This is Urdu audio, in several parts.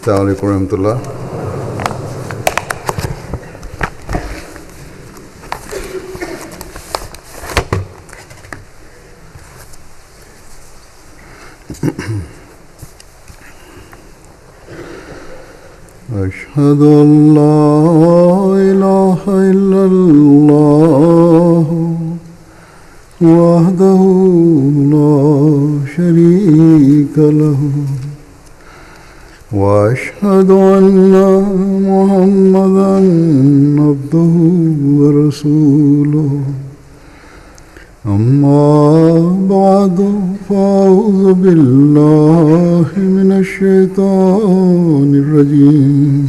السلام علیکم ورحمۃ اللہ. أشهد أن لا إله إلا الله وحده لا شريك له وأشهد أن محمدا عبده ورسوله. أما بعد فأعوذ بالله من الشيطان الرجيم.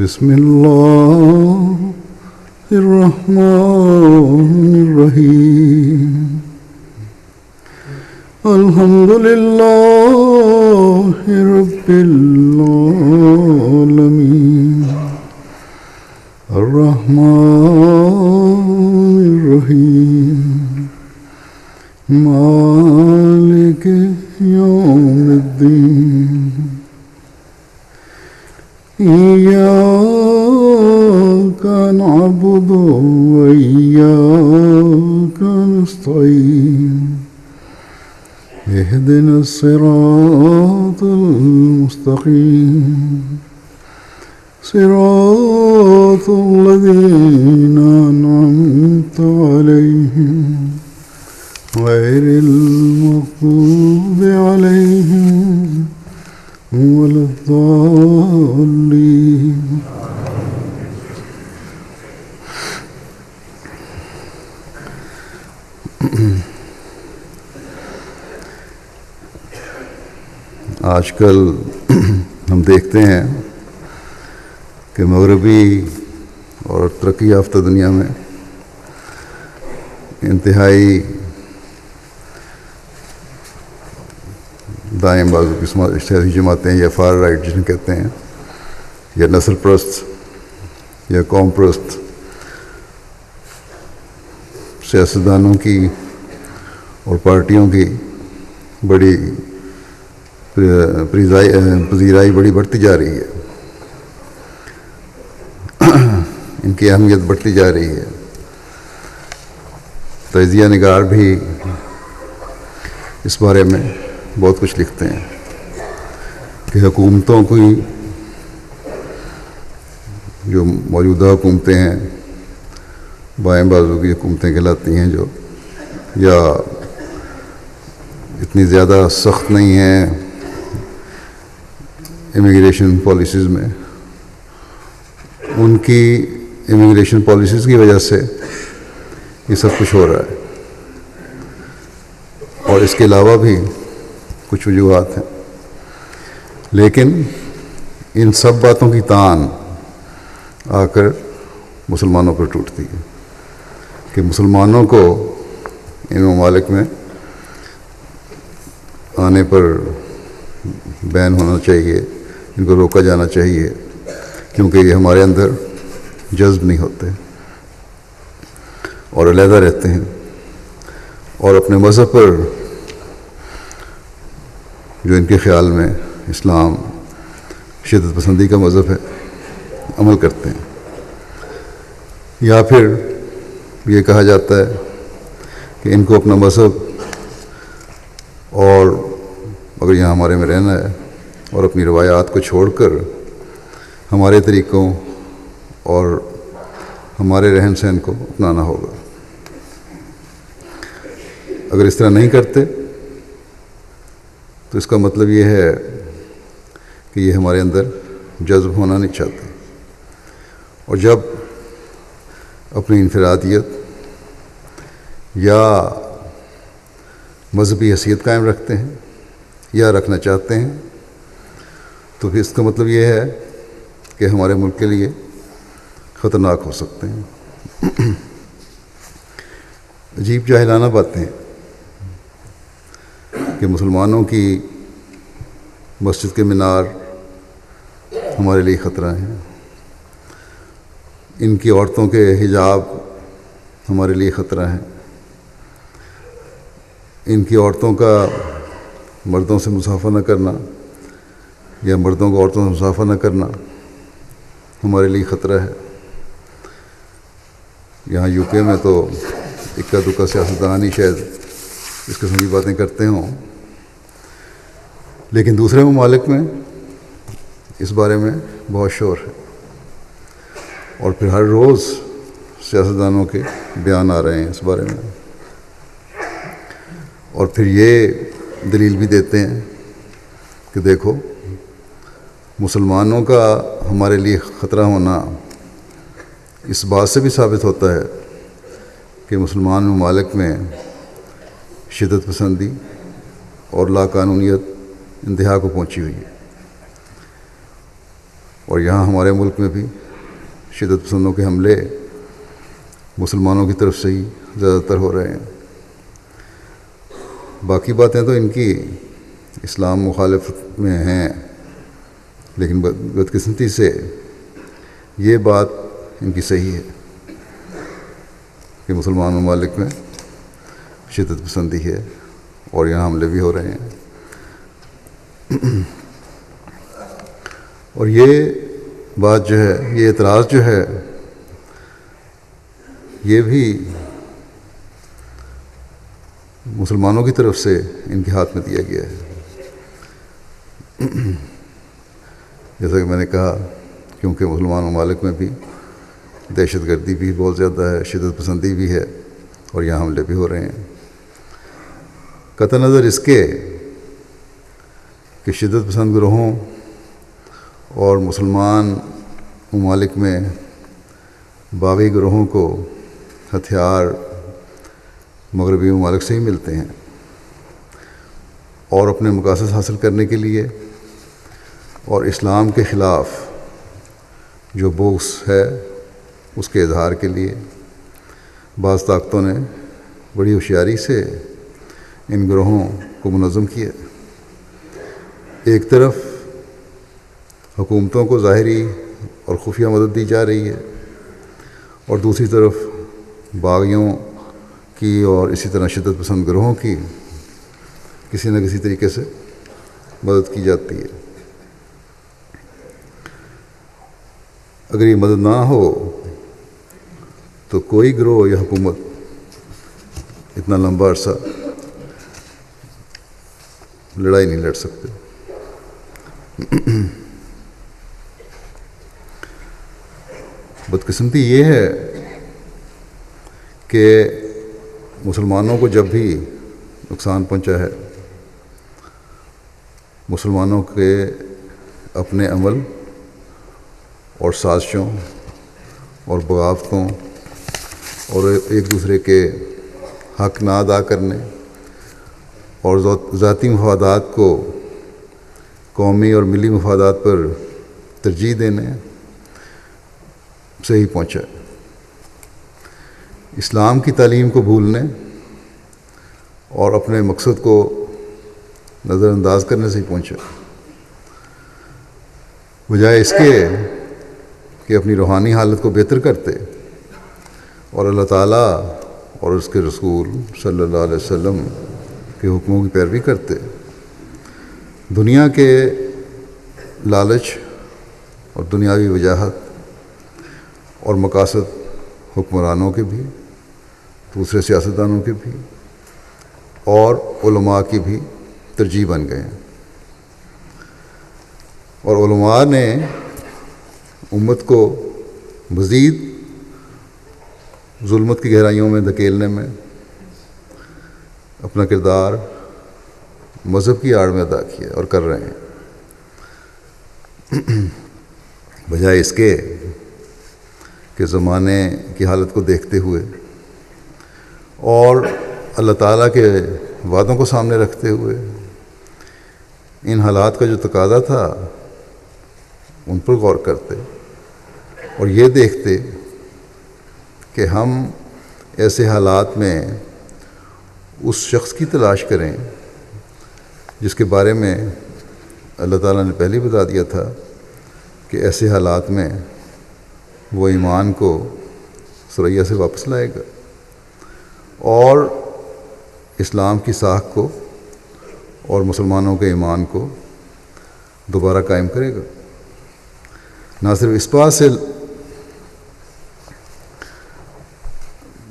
بسم الله الرحمن الرحيم. الحمد لله رب العالمين الرحمن الرحيم مالك يوم الدين. إياك نعبد وإياك نستعين. اهدنا الصراط المستقيم صراط الذين أنعمت عليهم غير المغضوب عليهم ولا الضالين. آج کل ہم دیکھتے ہیں کہ مغربی اور ترقی یافتہ دنیا میں انتہائی دائیں بازو کی سیاسی جماعتیں یا فار رائٹ جنہیں کہتے ہیں، یا نسل پرست یا قوم پرست سیاستدانوں کی اور پارٹیوں کی بڑی پذیرائی بڑی بڑھتی جا رہی ہے، ان کی اہمیت بڑھتی جا رہی ہے. تجزیہ نگار بھی اس بارے میں بہت کچھ لکھتے ہیں کہ حکومتوں کی جو موجودہ حکومتیں ہیں بائیں بازو کی حکومتیں کہلاتی ہیں، جو یا اتنی زیادہ سخت نہیں ہیں امیگریشن پالیسیز میں، ان کی امیگریشن پالیسیز کی وجہ سے یہ سب کچھ ہو رہا ہے. اور اس کے علاوہ بھی کچھ وجوہات ہیں، لیکن ان سب باتوں کی تان آ کر مسلمانوں پر ٹوٹتی ہے کہ مسلمانوں کو ان ممالک میں آنے پر بین ہونا چاہیے، ان کو روکا جانا چاہیے، کیونکہ یہ ہمارے اندر جذب نہیں ہوتے اور علیحدہ رہتے ہیں اور اپنے مذہب پر جو ان کے خیال میں اسلام شدت پسندی کا مذہب ہے عمل کرتے ہیں. یا پھر یہ کہا جاتا ہے کہ ان کو اپنا مذہب اور اگر یہاں ہمارے میں رہنا ہے اور اپنی روایات کو چھوڑ کر ہمارے طریقوں اور ہمارے رہن سہن کو اپنانا ہوگا. اگر اس طرح نہیں کرتے تو اس کا مطلب یہ ہے کہ یہ ہمارے اندر جذب ہونا نہیں چاہتے، اور جب اپنی انفرادیت یا مذہبی حیثیت قائم رکھتے ہیں یا رکھنا چاہتے ہیں تو پھر اس کا مطلب یہ ہے کہ ہمارے ملک کے لیے خطرناک ہو سکتے ہیں. عجیب جاہلانہ باتیں کہ مسلمانوں کی مسجد کے مینار ہمارے لیے خطرہ ہیں، ان کی عورتوں کے حجاب ہمارے لیے خطرہ ہیں، ان کی عورتوں کا مردوں سے مصافحہ نہ کرنا یا مردوں کو عورتوں سے مسافہ نہ کرنا ہمارے لیے خطرہ ہے. یہاں یو کے میں تو اکا دکا سیاستدان ہی شاید اس قسم کی باتیں کرتے ہوں، لیکن دوسرے ممالک میں اس بارے میں بہت شور ہے، اور پھر ہر روز سیاستدانوں کے بیان آ رہے ہیں اس بارے میں، اور پھر یہ دلیل بھی دیتے ہیں کہ دیکھو مسلمانوں کا ہمارے لیے خطرہ ہونا اس بات سے بھی ثابت ہوتا ہے کہ مسلمان ممالک میں شدت پسندی اور لا قانونیت انتہا کو پہنچی ہوئی ہے، اور یہاں ہمارے ملک میں بھی شدت پسندوں کے حملے مسلمانوں کی طرف سے ہی زیادہ تر ہو رہے ہیں. باقی باتیں تو ان کی اسلام مخالفت میں ہیں، لیکن بدقسمتی سے یہ بات ان کی صحیح ہے کہ مسلمان ممالک میں شدت پسندی ہے اور یہاں حملے بھی ہو رہے ہیں. اور یہ بات جو ہے، یہ اعتراض جو ہے، یہ بھی مسلمانوں کی طرف سے ان کے ہاتھ میں دیا گیا ہے. جیسا کہ میں نے کہا، کیونکہ مسلمان ممالک میں بھی دہشت گردی بھی بہت زیادہ ہے، شدت پسندی بھی ہے، اور یہاں حملے بھی ہو رہے ہیں. قطع نظر اس کے کہ شدت پسند گروہوں اور مسلمان ممالک میں باغی گروہوں کو ہتھیار مغربی ممالک سے ہی ملتے ہیں، اور اپنے مقاصد حاصل کرنے کے لیے اور اسلام کے خلاف جو بغض ہے اس کے اظہار کے لیے بعض طاقتوں نے بڑی ہوشیاری سے ان گروہوں کو منظم کیا. ایک طرف حکومتوں کو ظاہری اور خفیہ مدد دی جا رہی ہے، اور دوسری طرف باغیوں کی اور اسی طرح شدت پسند گروہوں کی کسی نہ کسی طریقے سے مدد کی جاتی ہے. اگر یہ مدد نہ ہو تو کوئی گروہ یا حکومت اتنا لمبا عرصہ لڑائی نہیں لڑ سکتے. بدقسمتی یہ ہے کہ مسلمانوں کو جب بھی نقصان پہنچا ہے، مسلمانوں کے اپنے عمل اور سازشوں اور بغاوتوں اور ایک دوسرے کے حق نہ ادا کرنے اور ذاتی مفادات کو قومی اور ملی مفادات پر ترجیح دینے سے ہی پہنچا ہے. اسلام کی تعلیم کو بھولنے اور اپنے مقصد کو نظر انداز کرنے سے ہی پہنچا، بجائے اس کے کہ اپنی روحانی حالت کو بہتر کرتے اور اللہ تعالیٰ اور اس کے رسول صلی اللہ علیہ وسلم کے حکموں کی پیروی کرتے. دنیا کے لالچ اور دنیاوی وجاہت اور مقاصد حکمرانوں کے بھی، دوسرے سیاستدانوں کے بھی اور علماء کی بھی ترجیح بن گئے ہیں، اور علماء نے امت کو مزید ظلمت کی گہرائیوں میں دھکیلنے میں اپنا کردار مذہب کی آڑ میں ادا کیا اور کر رہے ہیں، بجائے اس کے کہ زمانے کی حالت کو دیکھتے ہوئے اور اللہ تعالیٰ کے وعدوں کو سامنے رکھتے ہوئے ان حالات کا جو تقاضا تھا ان پر غور کرتے اور یہ دیکھتے کہ ہم ایسے حالات میں اس شخص کی تلاش کریں جس کے بارے میں اللہ تعالیٰ نے پہلے بتا دیا تھا کہ ایسے حالات میں وہ ایمان کو ثریا سے واپس لائے گا اور اسلام کی ساکھ کو اور مسلمانوں کے ایمان کو دوبارہ قائم کرے گا۔ نہ صرف اس بات سے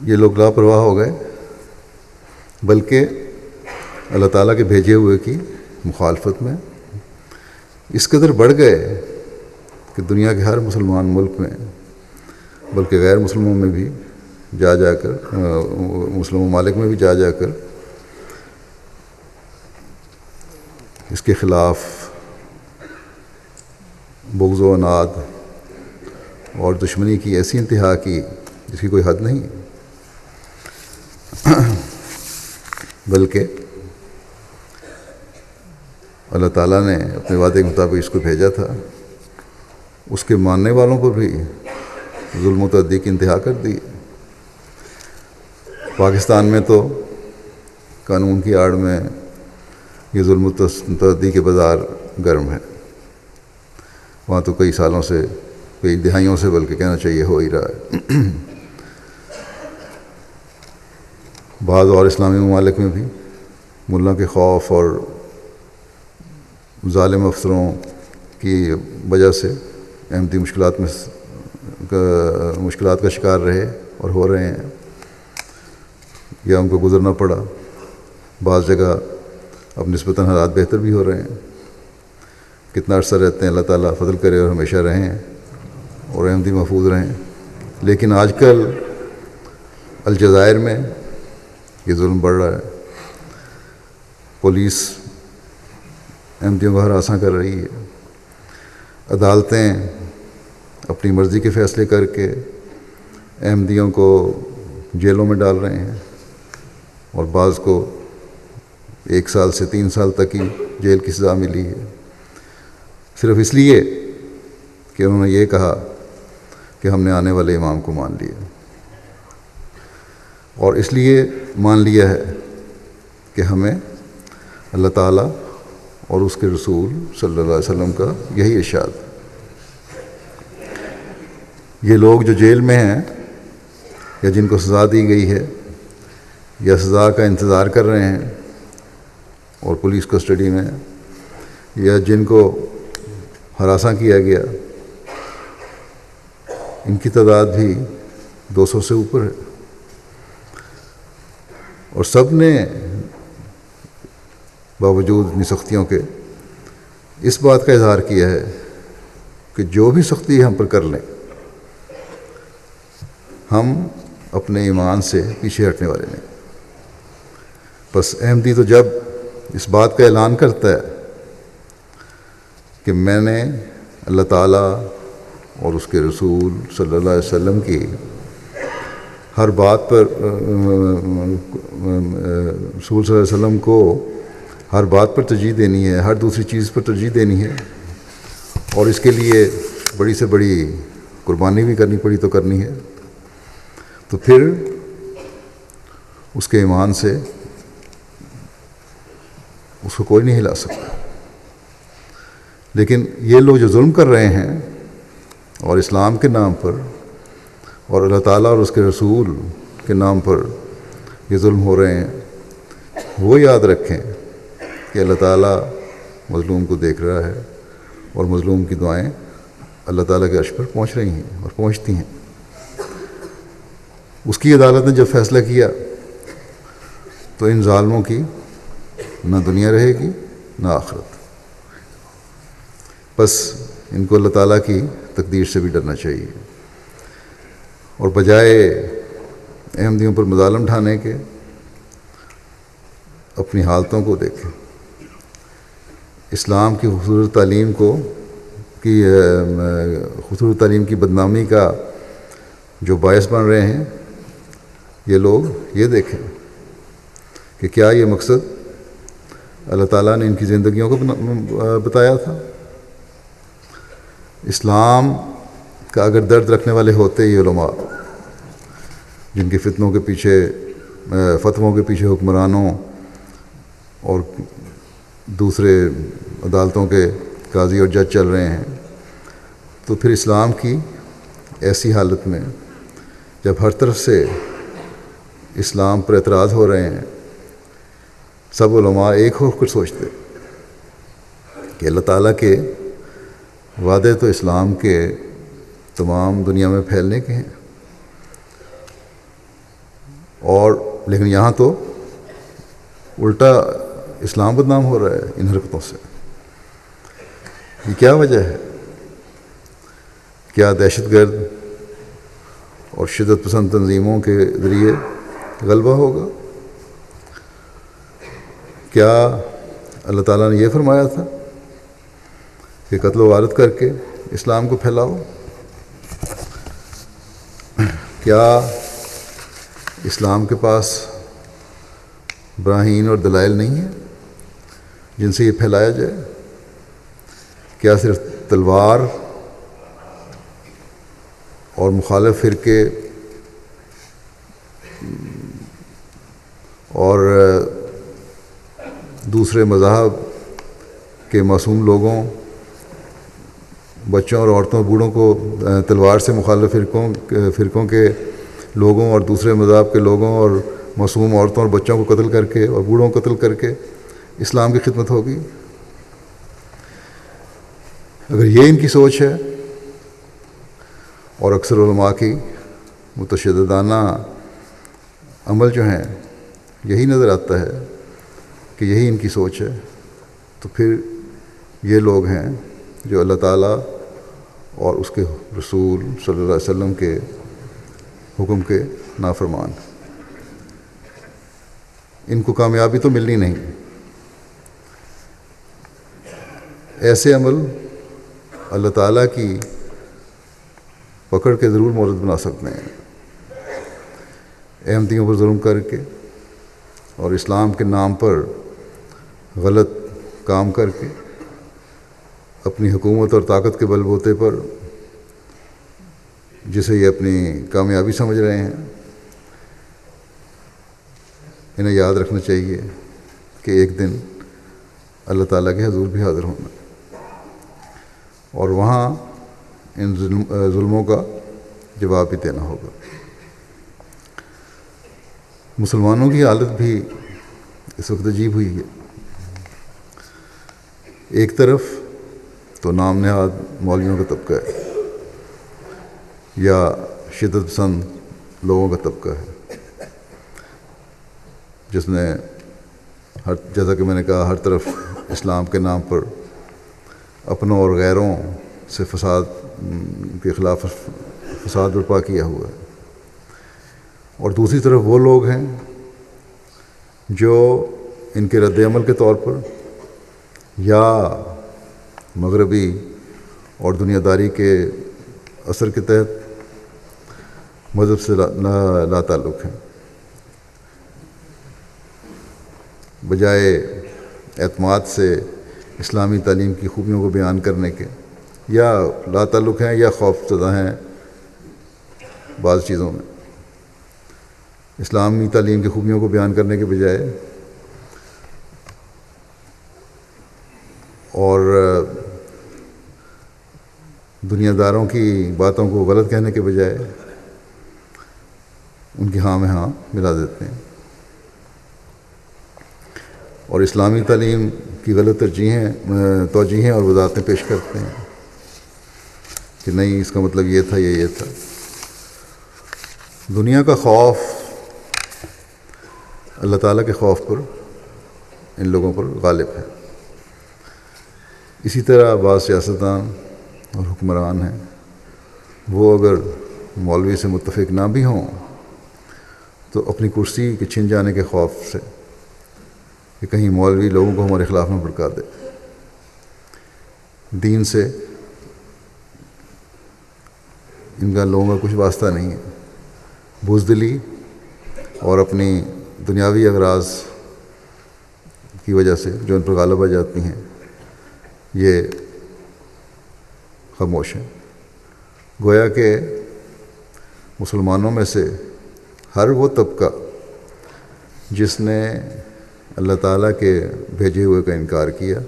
یہ لوگ لاپرواہ ہو گئے، بلکہ اللہ تعالیٰ کے بھیجے ہوئے کی مخالفت میں اس قدر بڑھ گئے کہ دنیا کے ہر مسلمان ملک میں، بلکہ غیر مسلموں میں بھی جا کر، مسلم ممالک میں بھی جا کر اس کے خلاف بغض و عناد اور دشمنی کی ایسی انتہا کی جس کی کوئی حد نہیں، بلکہ اللہ تعالیٰ نے اپنے وعدے کے مطابق اس کو بھیجا تھا، اس کے ماننے والوں پر بھی ظلم و تعدی کی انتہا کر دی۔ پاکستان میں تو قانون کی آڑ میں یہ ظلم و تعدی کے بازار گرم ہے، وہاں تو کئی سالوں سے، کئی دہائیوں سے بلکہ کہنا چاہیے ہو ہی رہا ہے۔ بعض اور اسلامی ممالک میں بھی ملا کے خوف اور ظالم افسروں کی وجہ سے احمدی مشکلات کا شکار رہے اور ہو رہے ہیں، یا ان کو گزرنا پڑا۔ بعض جگہ اب نسبتاً حالات بہتر بھی ہو رہے ہیں۔ کتنا عرصہ رہتے ہیں، اللہ تعالیٰ فضل کرے اور ہمیشہ رہیں اور احمدی محفوظ رہیں۔ لیکن آج کل الجزائر میں یہ ظلم بڑھ رہا ہے، پولیس احمدیوں کو ہراساں کر رہی ہے، عدالتیں اپنی مرضی کے فیصلے کر کے احمدیوں کو جیلوں میں ڈال رہے ہیں، اور بعض کو 1 سال سے 3 سال تک کی جیل کی سزا ملی ہے، صرف اس لیے کہ انہوں نے یہ کہا کہ ہم نے آنے والے امام کو مان لیا، اور اس لیے مان لیا ہے کہ ہمیں اللہ تعالیٰ اور اس کے رسول صلی اللہ علیہ وسلم کا یہی ارشاد۔ یہ لوگ جو جیل میں ہیں، یا جن کو سزا دی گئی ہے، یا سزا کا انتظار کر رہے ہیں اور پولیس کسٹڈی میں، یا جن کو ہراساں کیا گیا، ان کی تعداد بھی 200 سے اوپر ہے، اور سب نے باوجود اتنی سختیوں کے اس بات کا اظہار کیا ہے کہ جو بھی سختی ہم پر کر لیں، ہم اپنے ایمان سے پیچھے ہٹنے والے نہیں۔ بس احمدی تو جب اس بات کا اعلان کرتا ہے کہ میں نے اللہ تعالیٰ اور اس کے رسول صلی اللہ علیہ وسلم کی ہر بات پر، رسول صلی اللہ علیہ وسلم کو ہر بات پر ترجیح دینی ہے، ہر دوسری چیز پر ترجیح دینی ہے، اور اس کے لیے بڑی سے بڑی قربانی بھی کرنی پڑی تو کرنی ہے، تو پھر اس کے ایمان سے اس کو کوئی نہیں ہلا سکتا۔ لیکن یہ لوگ جو ظلم کر رہے ہیں اور اسلام کے نام پر اور اللہ تعالیٰ اور اس کے رسول کے نام پر یہ ظلم ہو رہے ہیں، وہ یاد رکھیں کہ اللہ تعالیٰ مظلوم کو دیکھ رہا ہے، اور مظلوم کی دعائیں اللہ تعالیٰ کے عرش پر پہنچ رہی ہیں اور پہنچتی ہیں۔ اس کی عدالت نے جب فیصلہ کیا تو ان ظالموں کی نہ دنیا رہے گی نہ آخرت۔ بس ان کو اللہ تعالیٰ کی تقدیر سے بھی ڈرنا چاہیے، اور بجائے احمدیوں پر مظالم ڈھانے کے اپنی حالتوں کو دیکھیں۔ اسلام کی خصوصی تعلیم کی بدنامی کا جو باعث بن رہے ہیں یہ لوگ، یہ دیکھیں کہ کیا یہ مقصد اللہ تعالیٰ نے ان کی زندگیوں کو بتایا تھا؟ اسلام کا اگر درد رکھنے والے ہوتے یہ علماء، جن کے فتنوں کے پیچھے، فتووں کے پیچھے حکمرانوں اور دوسرے عدالتوں کے قاضی اور جج چل رہے ہیں، تو پھر اسلام کی ایسی حالت میں جب ہر طرف سے اسلام پر اعتراض ہو رہے ہیں، سب علماء ایک ہو کر سوچتے کہ اللہ تعالیٰ کے وعدے تو اسلام کے تمام دنیا میں پھیلنے کے ہیں، اور لیکن یہاں تو الٹا اسلام بدنام ہو رہا ہے ان حرکتوں سے۔ یہ کیا وجہ ہے؟ کیا دہشت گرد اور شدت پسند تنظیموں کے ذریعے غلبہ ہوگا؟ کیا اللہ تعالیٰ نے یہ فرمایا تھا کہ قتل و غارت کر کے اسلام کو پھیلاؤ؟ کیا اسلام کے پاس براہین اور دلائل نہیں ہیں جن سے یہ پھیلایا جائے؟ کیا صرف تلوار اور مخالف فرقے اور دوسرے مذاہب کے معصوم لوگوں، بچوں اور عورتوں بوڑھوں کو تلوار سے مخالف فرقوں کے لوگوں اور دوسرے مذاہب کے لوگوں اور معصوم عورتوں اور بچوں کو قتل کر کے اور بوڑھوں کو قتل کر کے اسلام کی خدمت ہوگی؟ اگر یہ ان کی سوچ ہے، اور اکثر علماء کی متشددانہ عمل جو ہیں یہی نظر آتا ہے کہ یہی ان کی سوچ ہے، تو پھر یہ لوگ ہیں جو اللہ تعالیٰ اور اس کے رسول صلی اللہ علیہ وسلم کے حکم کے نافرمان۔ ان کو کامیابی تو ملنی نہیں۔ ایسے عمل اللہ تعالیٰ کی پکڑ کے ضرور مورد بنا سکتے ہیں، احمدیوں پر ظلم کر کے اور اسلام کے نام پر غلط کام کر کے اپنی حکومت اور طاقت کے بل بوتے پر، جسے یہ اپنی کامیابی سمجھ رہے ہیں۔ انہیں یاد رکھنا چاہیے کہ ایک دن اللہ تعالیٰ کے حضور بھی حاضر ہونا، اور وہاں ان ظلموں کا جواب بھی دینا ہوگا۔ مسلمانوں کی حالت بھی اس وقت عجیب ہوئی ہے۔ ایک طرف تو نام نہاد مولویوں کا طبقہ ہے یا شدت پسند لوگوں کا طبقہ ہے، جس نے جیسا کہ میں نے کہا ہر طرف اسلام کے نام پر اپنوں اور غیروں سے فساد کے خلاف فساد برپا کیا ہوا ہے، اور دوسری طرف وہ لوگ ہیں جو ان کے رد عمل کے طور پر یا مغربی اور دنیا داری کے اثر کے تحت مذہب سے لا تعلق ہیں، بجائے اعتماد سے اسلامی تعلیم کی خوبیوں کو بیان کرنے کے، یا لا تعلق ہیں یا خوف زدہ ہیں بعض چیزوں میں۔ اسلامی تعلیم کی خوبیوں کو بیان کرنے کے بجائے اور دنیا داروں کی باتوں کو غلط کہنے کے بجائے ان کی ہاں میں ہاں ملا دیتے ہیں، اور اسلامی تعلیم کی غلط توجیہیں اور وضاحتیں پیش کرتے ہیں کہ نہیں، اس کا مطلب یہ تھا یا یہ تھا۔ دنیا کا خوف اللہ تعالیٰ کے خوف پر ان لوگوں پر غالب ہے۔ اسی طرح بعض سیاستدان اور حکمران ہیں، وہ اگر مولوی سے متفق نہ بھی ہوں تو اپنی کرسی کے چھن جانے کے خوف سے کہ کہیں مولوی لوگوں کو ہمارے خلاف نہ بھڑکا دے، دین سے ان کا لوگوں کا کچھ واسطہ نہیں ہے، بزدلی اور اپنی دنیاوی اغراض کی وجہ سے جو ان پر غالب آ جاتی ہیں، یہ خاموش ہیں۔ گویا کہ مسلمانوں میں سے ہر وہ طبقہ جس نے اللہ تعالیٰ کے بھیجے ہوئے کا انکار کیا،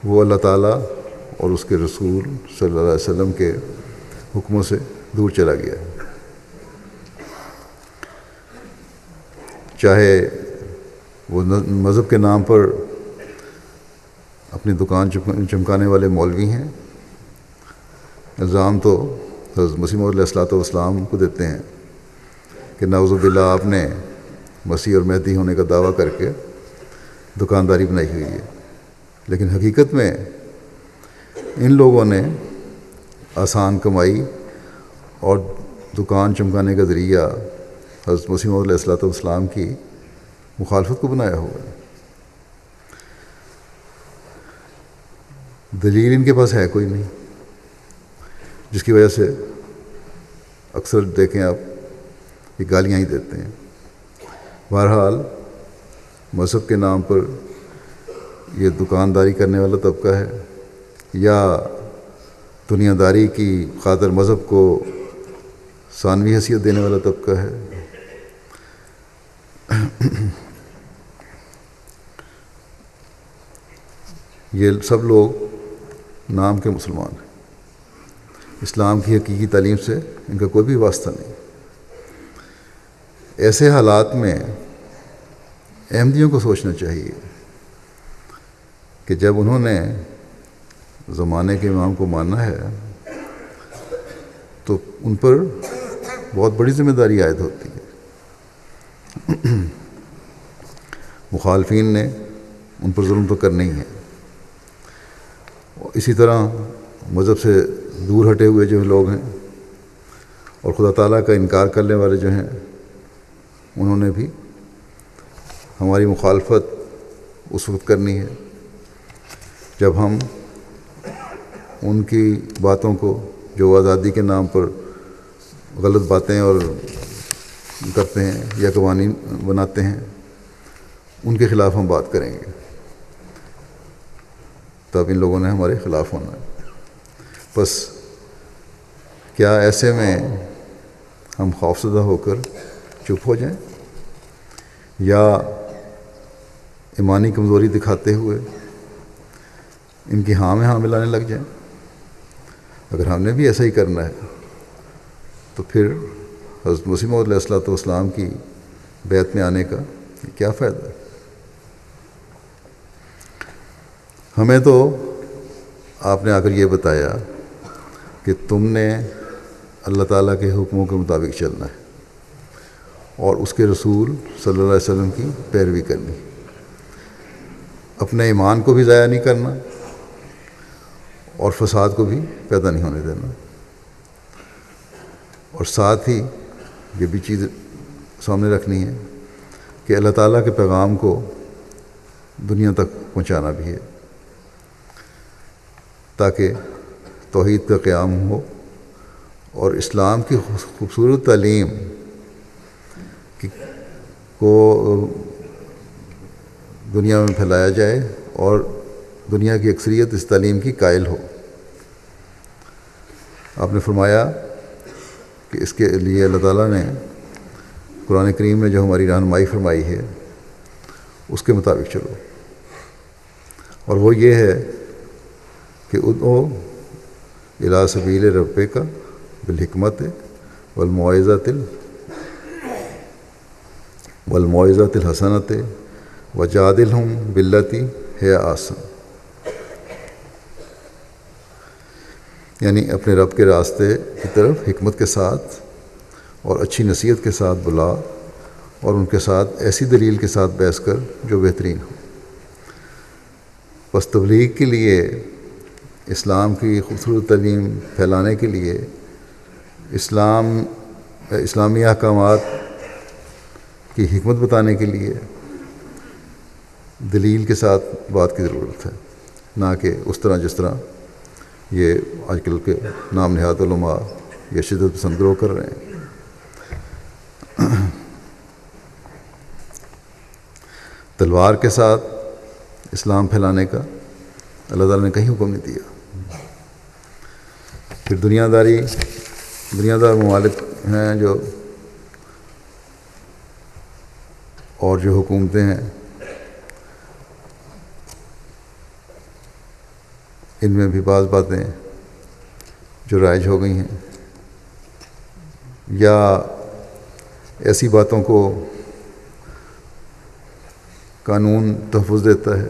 وہ اللہ تعالیٰ اور اس کے رسول صلی اللہ علیہ وسلم کے حکموں سے دور چلا گیا ہے، چاہے وہ مذہب کے نام پر اپنی دکان چمکانے والے مولوی ہیں۔ الزام تو حضرت مسیح موعود علیہ الصلوۃ والسلام کو دیتے ہیں کہ نعوذ باللہ آپ نے مسیح اور مہدی ہونے کا دعویٰ کر کے دکانداری بنائی ہوئی ہے، لیکن حقیقت میں ان لوگوں نے آسان کمائی اور دکان چمکانے کا ذریعہ حضرت مسیح موعود علیہ الصلوۃ والسلام کی مخالفت کو بنایا ہوا ہے۔ دلیل ان کے پاس ہے کوئی نہیں، جس کی وجہ سے اکثر دیکھیں آپ یہ گالیاں ہی دیتے ہیں۔ بہرحال مذہب کے نام پر یہ دکانداری کرنے والا طبقہ ہے یا دنیا داری کی خاطر مذہب کو ثانوی حیثیت دینے والا طبقہ ہے۔ یہ سب لوگ نام کے مسلمان ہیں، اسلام کی حقیقی تعلیم سے ان کا کوئی بھی واسطہ نہیں۔ ایسے حالات میں احمدیوں کو سوچنا چاہیے کہ جب انہوں نے زمانے کے امام کو ماننا ہے تو ان پر بہت بڑی ذمہ داری عائد ہوتی ہے۔ مخالفین نے ان پر ظلم تو کرنا ہی ہے۔ اسی طرح مذہب سے دور ہٹے ہوئے جو لوگ ہیں اور خدا تعالیٰ کا انکار کرنے والے جو ہیں، انہوں نے بھی ہماری مخالفت اس وقت کرنی ہے جب ہم ان کی باتوں کو جو آزادی کے نام پر غلط باتیں اور کرتے ہیں یا قوانین بناتے ہیں، ان کے خلاف ہم بات کریں گے، تب ان لوگوں نے ہمارے خلاف ہونا ہے۔ بس کیا ایسے میں ہم خوفزدہ ہو کر چپ ہو جائیں یا ایمانی کمزوری دکھاتے ہوئے ان کی ہاں میں ہاں ملانے لگ جائیں؟ اگر ہم نے بھی ایسا ہی کرنا ہے تو پھر حضرت مسیح موعود علیہ الصلوۃ والسلام کی بیعت میں آنے کا کیا فائدہ ہے؟ ہمیں تو آپ نے آ کر یہ بتایا کہ تم نے اللہ تعالیٰ کے حکموں کے مطابق چلنا ہے اور اس کے رسول صلی اللہ علیہ وسلم کی پیروی کرنی، اپنے ایمان کو بھی ضائع نہیں کرنا اور فساد کو بھی پیدا نہیں ہونے دینا، اور ساتھ ہی یہ بھی چیز سامنے رکھنی ہے کہ اللہ تعالیٰ کے پیغام کو دنیا تک پہنچانا بھی ہے تاکہ توحید کا قیام ہو اور اسلام کی خوبصورت تعلیم کو دنیا میں پھیلایا جائے اور دنیا کی اکثریت اس تعلیم کی قائل ہو۔ آپ نے فرمایا کہ اس کے لیے اللہ تعالیٰ نے قرآن کریم میں جو ہماری رہنمائی فرمائی ہے اس کے مطابق چلو، اور وہ یہ ہے کہ ادعو الی سبیل ربک بالحکمت والموعظۃ الحسنۃ وجادلہم باللتی ہی احسن، یعنی اپنے رب کے راستے کی طرف حکمت کے ساتھ اور اچھی نصیحت کے ساتھ بلا اور ان کے ساتھ ایسی دلیل کے ساتھ بحث کر جو بہترین ہو۔ بس تبلیغ کے لیے، اسلام کی خوبصورت تعلیم پھیلانے کے لیے، اسلامی احکامات کی حکمت بتانے کے لیے دلیل کے ساتھ بات کی ضرورت ہے، نہ کہ اس طرح جس طرح یہ آج کل کے نام نہاد علماء یہ شدت پسند گروہ کر رہے ہیں۔ تلوار کے ساتھ اسلام پھیلانے کا اللہ تعالیٰ نے کہیں حکم نہیں دیا۔ پھر دنیا دار ممالک ہیں جو اور جو حکومتیں ہیں، ان میں بھی بعض باتیں جو رائج ہو گئی ہیں یا ایسی باتوں کو قانون تحفظ دیتا ہے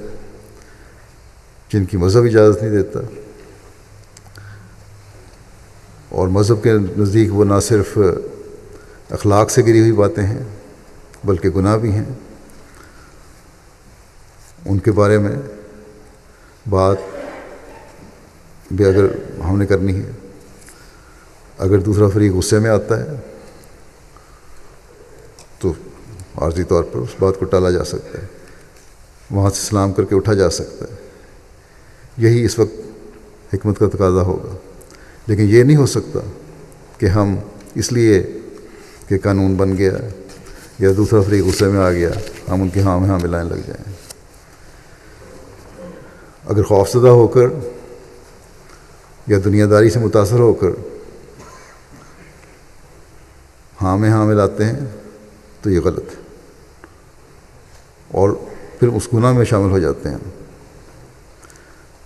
جن کی مذہب اجازت نہیں دیتا، اور مذہب کے نزدیک وہ نہ صرف اخلاق سے گری ہوئی باتیں ہیں بلکہ گناہ بھی ہیں، ان کے بارے میں بات بھی اگر ہم نے کرنی ہے، اگر دوسرا فریق غصے میں آتا ہے تو عارضی طور پر اس بات کو ٹالا جا سکتا ہے، وہاں سے سلام کر کے اٹھا جا سکتا ہے۔ یہی اس وقت حکمت کا تقاضا ہوگا، لیکن یہ نہیں ہو سکتا کہ ہم اس لیے کہ قانون بن گیا یا دوسرا فریق غصے میں آ گیا ہم ان کے ہاں میں ہاں ملائیں لگ جائیں۔ اگر خوفزدہ ہو کر یا دنیا داری سے متاثر ہو کر ہاں میں ہاں ملاتے ہیں تو یہ غلط ہے، اور پھر اس گناہ میں شامل ہو جاتے ہیں۔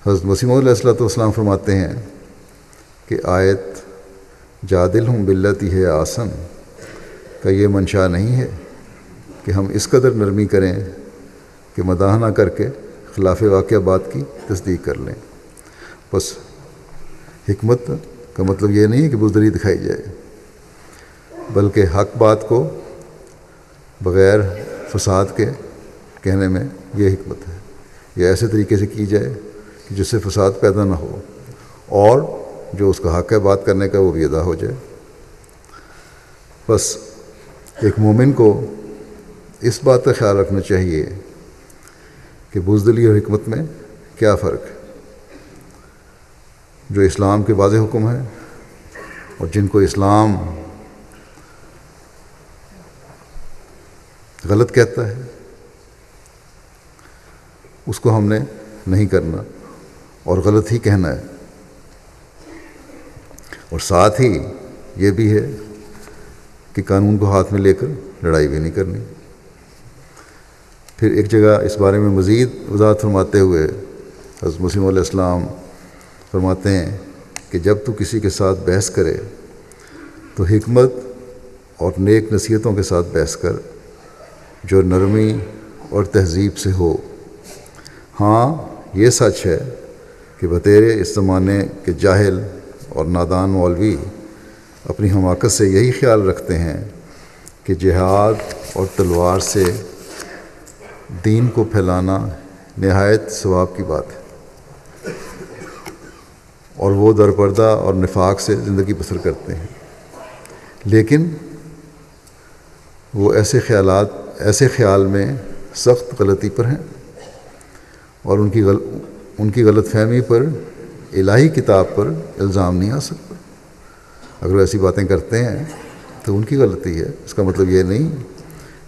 حضرت مسیح موعود علیہ السلام فرماتے ہیں کہ آیت جادلہم باللتی ہے آسن کا یہ منشا نہیں ہے کہ ہم اس قدر نرمی کریں کہ مداح نہ کر کے خلاف واقعہ بات کی تصدیق کر لیں۔ بس حکمت کا مطلب یہ نہیں ہے کہ بزدلی دکھائی جائے، بلکہ حق بات کو بغیر فساد کے کہنے میں یہ حکمت ہے، یہ ایسے طریقے سے کی جائے کہ جس سے فساد پیدا نہ ہو، اور جو اس کا حق ہے بات کرنے کا وہ بھی ادا ہو جائے۔ بس ایک مومن کو اس بات کا خیال رکھنا چاہیے کہ بزدلی اور حکمت میں کیا فرق ہے۔ جو اسلام کے واضح حکم ہیں اور جن کو اسلام غلط کہتا ہے اس کو ہم نے نہیں کرنا اور غلط ہی کہنا ہے، اور ساتھ ہی یہ بھی ہے کہ قانون کو ہاتھ میں لے کر لڑائی بھی نہیں کرنی۔ پھر ایک جگہ اس بارے میں مزید وضاحت فرماتے ہوئے حضرت مسیح موعود علیہ السلام فرماتے ہیں کہ جب تو کسی کے ساتھ بحث کرے تو حکمت اور نیک نصیحتوں کے ساتھ بحث کر جو نرمی اور تہذیب سے ہو۔ ہاں یہ سچ ہے کہ بطیرے اس زمانے کے جاہل اور نادان مولوی اپنی حماقت سے یہی خیال رکھتے ہیں کہ جہاد اور تلوار سے دین کو پھیلانا نہایت ثواب کی بات ہے، اور وہ درپردہ اور نفاق سے زندگی بسر کرتے ہیں، لیکن وہ ایسے خیال میں سخت غلطی پر ہیں، اور ان کی غلط فہمی پر الہی کتاب پر الزام نہیں آ سکتا۔ اگر ایسی باتیں کرتے ہیں تو ان کی غلطی ہے، اس کا مطلب یہ نہیں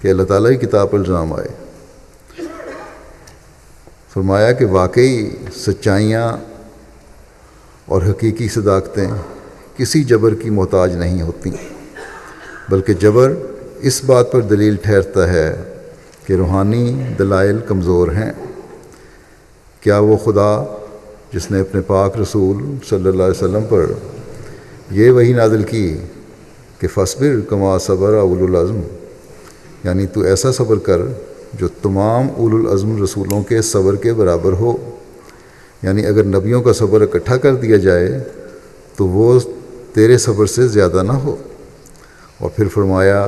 کہ اللہ تعالیٰ کی کتاب پر الزام آئے۔ فرمایا کہ واقعی سچائیاں اور حقیقی صداقتیں کسی جبر کی محتاج نہیں ہوتی، بلکہ جبر اس بات پر دلیل ٹھہرتا ہے کہ روحانی دلائل کمزور ہیں۔ کیا وہ خدا جس نے اپنے پاک رسول صلی اللہ علیہ وسلم پر یہ وحی نازل کی کہ فاصبر کما صبر اولو العزم، یعنی تو ایسا صبر کر جو تمام اولو العزم رسولوں کے صبر کے برابر ہو، یعنی اگر نبیوں کا صبر اکٹھا کر دیا جائے تو وہ تیرے صبر سے زیادہ نہ ہو۔ اور پھر فرمایا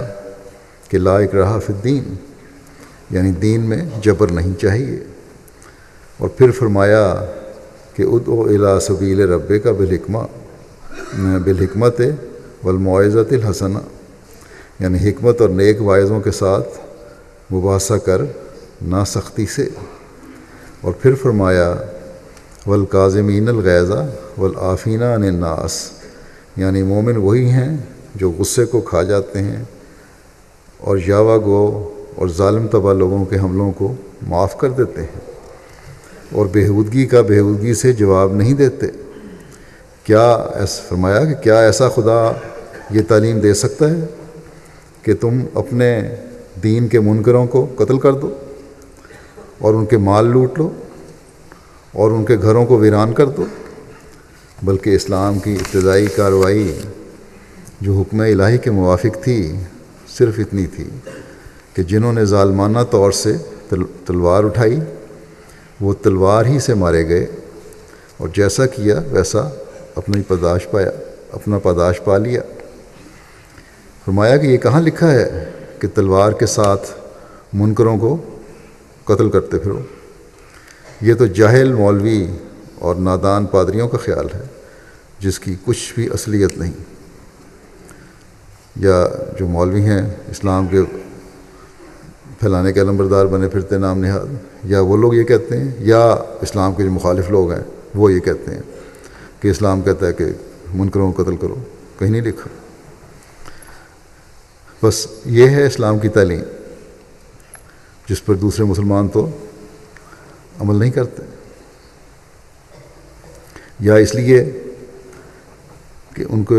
کہ لا اکراہ فی الدین، یعنی دین میں جبر نہیں چاہیے۔ اور پھر فرمایا کہ ادعو الی سبیل ربک بالحکمت والموعظۃ الحسنہ، یعنی حکمت اور نیک واعظوں کے ساتھ مباحثہ کر، نہ سختی سے۔ اور پھر فرمایا والکاظمین الغیظ والعافین عن الناس، یعنی مومن وہی ہیں جو غصے کو کھا جاتے ہیں اور یاوہ گو اور ظالم طبع لوگوں کے حملوں کو معاف کر دیتے ہیں، اور بےہودگی کا بےہودگی سے جواب نہیں دیتے۔ فرمایا کہ کیا ایسا خدا یہ تعلیم دے سکتا ہے کہ تم اپنے دین کے منکروں کو قتل کر دو اور ان کے مال لوٹ لو اور ان کے گھروں کو ویران کر دو؟ بلکہ اسلام کی ابتدائی کارروائی جو حکم الہی کے موافق تھی صرف اتنی تھی کہ جنہوں نے ظالمانہ طور سے تلوار اٹھائی وہ تلوار ہی سے مارے گئے، اور جیسا کیا ویسا اپنا پاداش پا لیا۔ فرمایا کہ یہ کہاں لکھا ہے کہ تلوار کے ساتھ منکروں کو قتل کرتے پھرو؟ یہ تو جاہل مولوی اور نادان پادریوں کا خیال ہے جس کی کچھ بھی اصلیت نہیں۔ یا جو مولوی ہیں اسلام کے پھیلانے کے علمبردار بنے پھرتے نام نہاد، یا وہ لوگ یہ کہتے ہیں، یا اسلام کے جو مخالف لوگ ہیں وہ یہ کہتے ہیں کہ اسلام کہتا ہے کہ منکروں کو قتل کرو، کہیں نہیں لکھا۔ بس یہ ہے اسلام کی تعلیم جس پر دوسرے مسلمان تو عمل نہیں کرتے، یا اس لیے کہ ان کو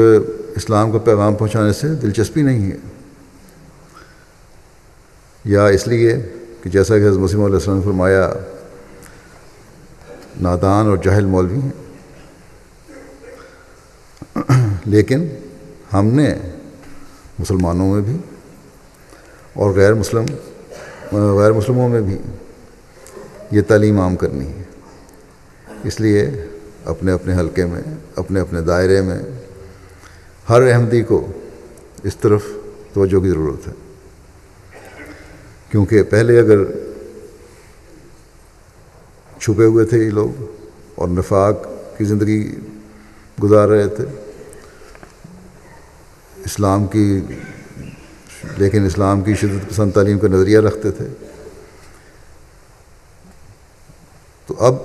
اسلام کا پیغام پہنچانے سے دلچسپی نہیں ہے، یا اس لیے کہ جیسا کہ حضرت مسیح علیہ السلام نے فرمایا نادان اور جاہل مولوی ہیں۔ لیکن ہم نے مسلمانوں میں بھی اور غیر مسلموں میں بھی یہ تعلیم عام کرنی ہے۔ اس لیے اپنے اپنے حلقے میں، اپنے اپنے دائرے میں ہر احمدی کو اس طرف توجہ کی ضرورت ہے، کیونکہ پہلے اگر چھپے ہوئے تھے یہ لوگ اور نفاق کی زندگی گزار رہے تھے لیکن اسلام کی شدت پسند تعلیم کا نظریہ رکھتے تھے، تو اب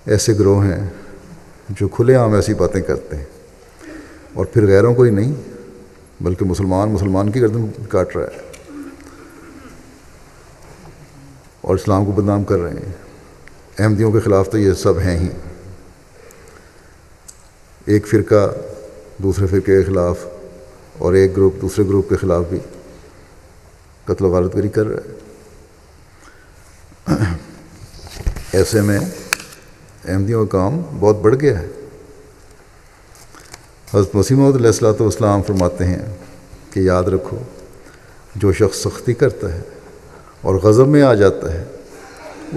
ایسے گروہ ہیں جو کھلے عام ایسی باتیں کرتے ہیں اور پھر غیروں کو ہی نہیں بلکہ مسلمان کی گردن کاٹ رہا ہے اور اسلام کو بدنام کر رہے ہیں۔ احمدیوں کے خلاف تو یہ سب ہیں ہی، ایک فرقہ دوسرے فرقے کے خلاف اور ایک گروپ دوسرے گروپ کے خلاف بھی قتل و غارت گری کر رہا ہے۔ ایسے میں احمدیوں کا کام بہت بڑھ گیا ہے۔ حضرت مسیح موعود علیہ الصلوۃ والسلام فرماتے ہیں کہ یاد رکھو، جو شخص سختی کرتا ہے اور غضب میں آ جاتا ہے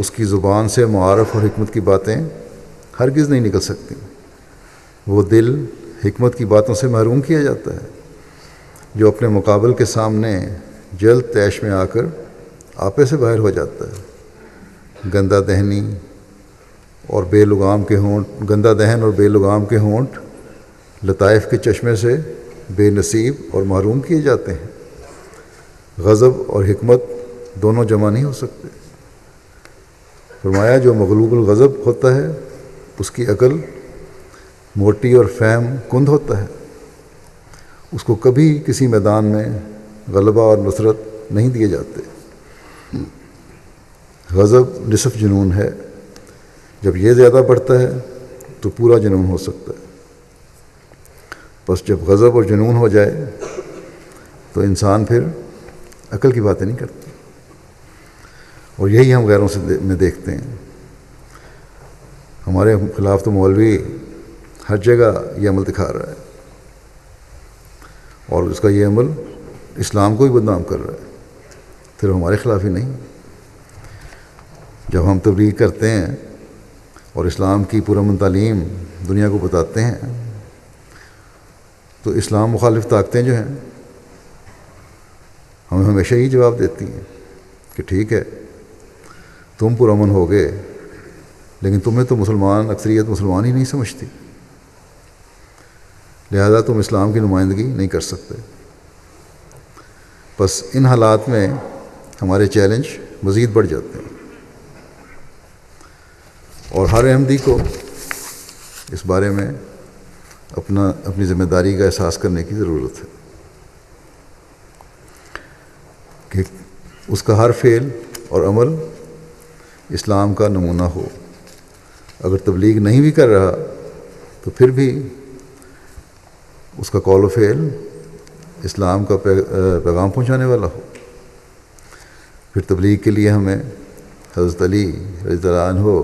اس کی زبان سے معارف اور حکمت کی باتیں ہرگز نہیں نکل سکتی۔ وہ دل حکمت کی باتوں سے محروم کیا جاتا ہے جو اپنے مقابل کے سامنے جلد طیش میں آ کر آپے سے باہر ہو جاتا ہے۔ گندہ دہن اور بے لگام کے ہونٹ لطائف کے چشمے سے بے نصیب اور محروم کیے جاتے ہیں۔ غضب اور حکمت دونوں جمع نہیں ہو سکتے۔ فرمایا جو مغلوب الغضب ہوتا ہے اس کی عقل موٹی اور فہم کند ہوتا ہے، اس کو کبھی کسی میدان میں غلبہ اور نصرت نہیں دیے جاتے۔ غضب نصف جنون ہے، جب یہ زیادہ بڑھتا ہے تو پورا جنون ہو سکتا ہے۔ بس جب غضب اور جنون ہو جائے تو انسان پھر عقل کی باتیں نہیں کرتا، اور یہی ہم غیروں سے میں دیکھتے ہیں۔ ہمارے خلاف تو مولوی ہر جگہ یہ عمل دکھا رہا ہے، اور اس کا یہ عمل اسلام کو بھی بدنام کر رہا ہے، پھر ہمارے خلاف ہی نہیں۔ جب ہم تبلیغ کرتے ہیں اور اسلام کی پرامن تعلیم دنیا کو بتاتے ہیں تو اسلام مخالف طاقتیں جو ہیں ہمیں ہمیشہ ہی جواب دیتی ہیں کہ ٹھیک ہے تم پرامن ہو گئے، لیکن تمہیں تو اکثریت مسلمان ہی نہیں سمجھتی، لہذا تم اسلام کی نمائندگی نہیں کر سکتے۔ بس ان حالات میں ہمارے چیلنج مزید بڑھ جاتے ہیں، اور ہر احمدی کو اس بارے میں اپنی ذمہ داری کا احساس کرنے کی ضرورت ہے کہ اس کا ہر فعل اور عمل اسلام کا نمونہ ہو۔ اگر تبلیغ نہیں بھی کر رہا تو پھر بھی اس کا قول و فعل اسلام کا پیغام پہنچانے والا ہو۔ پھر تبلیغ کے لیے ہمیں حضرت علی رضی اللہ عنہ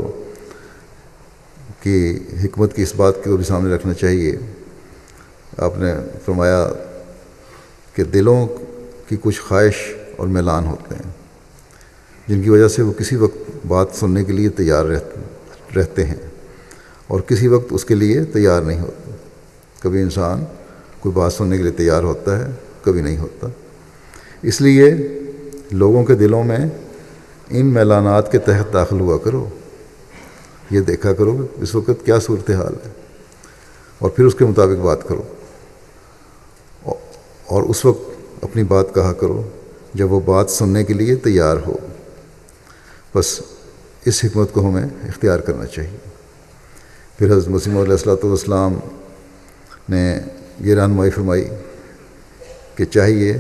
کی حکمت کی اس بات کو بھی سامنے رکھنا چاہیے۔ آپ نے فرمایا کہ دلوں کی کچھ خواہش اور میلان ہوتے ہیں جن کی وجہ سے وہ کسی وقت بات سننے کے لیے تیار رہتے ہیں، اور کسی وقت اس کے لیے تیار نہیں ہوتا۔ کبھی انسان کوئی بات سننے کے لیے تیار ہوتا ہے، کبھی نہیں ہوتا۔ اس لیے لوگوں کے دلوں میں ان میلانات کے تحت داخل ہوا کرو، یہ دیکھا کرو کہ اس وقت کیا صورتحال ہے، اور پھر اس کے مطابق بات کرو، اور اس وقت اپنی بات کہا کرو جب وہ بات سننے کے لیے تیار ہو۔ بس اس حکمت کو ہمیں اختیار کرنا چاہیے۔ پھر حضرت مسیح موعود علیہ السلام نے یہ رہنمائی فرمائی کہ چاہیے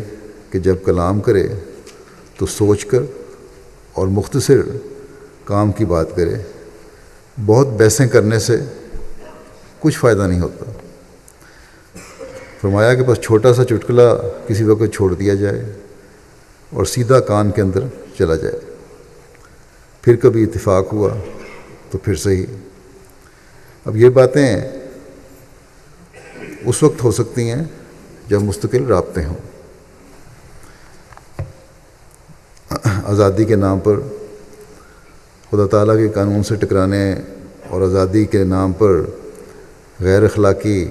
کہ جب کلام کرے تو سوچ کر اور مختصر کام کی بات کرے۔ بہت بحثیں کرنے سے کچھ فائدہ نہیں ہوتا۔ فرمایا کہ بس چھوٹا سا چٹکلا کسی وقت چھوڑ دیا جائے اور سیدھا کان کے اندر چلا جائے، پھر کبھی اتفاق ہوا تو پھر صحیح۔ اب یہ باتیں اس وقت ہو سکتی ہیں جب مستقل رابطے ہوں۔ آزادی کے نام پر خدا تعالیٰ کے قانون سے ٹکرانے اور آزادی کے نام پر غیر اخلاقی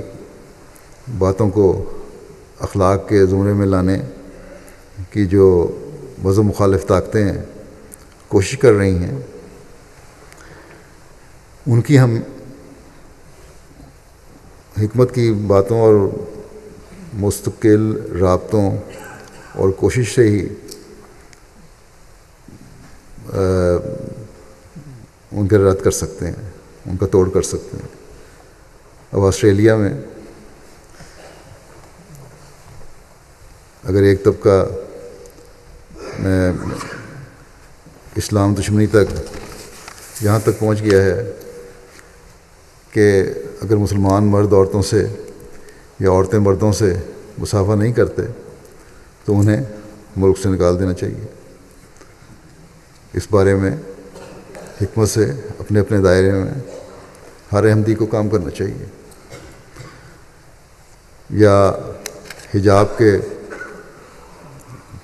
باتوں کو اخلاق کے زمرے میں لانے کی جو مذہب مخالف طاقتیں کوشش کر رہی ہیں، ان کی ہم حکمت کی باتوں اور مستقل رابطوں اور کوشش سے ہی ان کا رد کر سکتے ہیں، ان کا توڑ کر سکتے ہیں۔ اب آسٹریلیا میں اگر ایک طبقہ اسلام دشمنی تک یہاں تک پہنچ گیا ہے کہ اگر مسلمان مرد عورتوں سے یا عورتیں مردوں سے مصافحہ نہیں کرتے تو انہیں ملک سے نکال دینا چاہیے۔ اس بارے میں حکمت سے اپنے اپنے دائرے میں ہر احمدی کو کام کرنا چاہیے۔ یا حجاب کے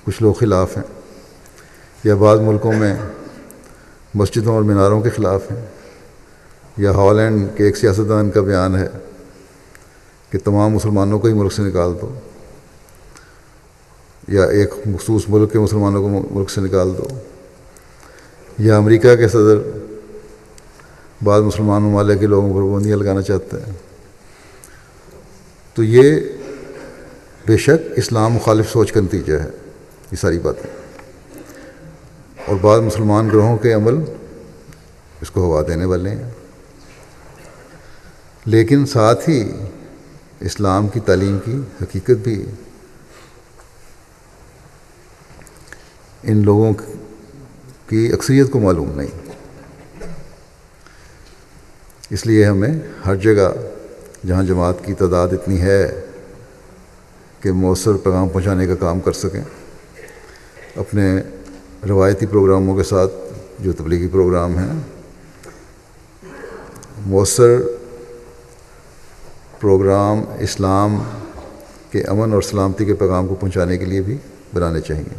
کچھ لوگ خلاف ہیں، یا بعض ملکوں میں مسجدوں اور میناروں کے خلاف ہیں، یا ہالینڈ کے ایک سیاستدان کا بیان ہے کہ تمام مسلمانوں کو ہی ملک سے نکال دو، یا ایک مخصوص ملک کے مسلمانوں کو ملک سے نکال دو، یا امریکہ کے صدر بعض مسلمان ممالک کے لوگوں پر پابندیاں لگانا چاہتے ہیں۔ تو یہ بے شک اسلام مخالف سوچ کا نتیجہ ہے یہ ساری باتیں، اور بعض مسلمان گروہوں کے عمل اس کو ہوا دینے والے ہیں۔ لیکن ساتھ ہی اسلام کی تعلیم کی حقیقت بھی ان لوگوں کی اکثریت کو معلوم نہیں۔ اس لیے ہمیں ہر جگہ جہاں جماعت کی تعداد اتنی ہے کہ مؤثر پیغام پہنچانے کا کام کر سکیں، اپنے روایتی پروگراموں کے ساتھ جو تبلیغی پروگرام ہیں، مؤثر پروگرام اسلام کے امن اور سلامتی کے پیغام کو پہنچانے کے لیے بھی بنانے چاہیے۔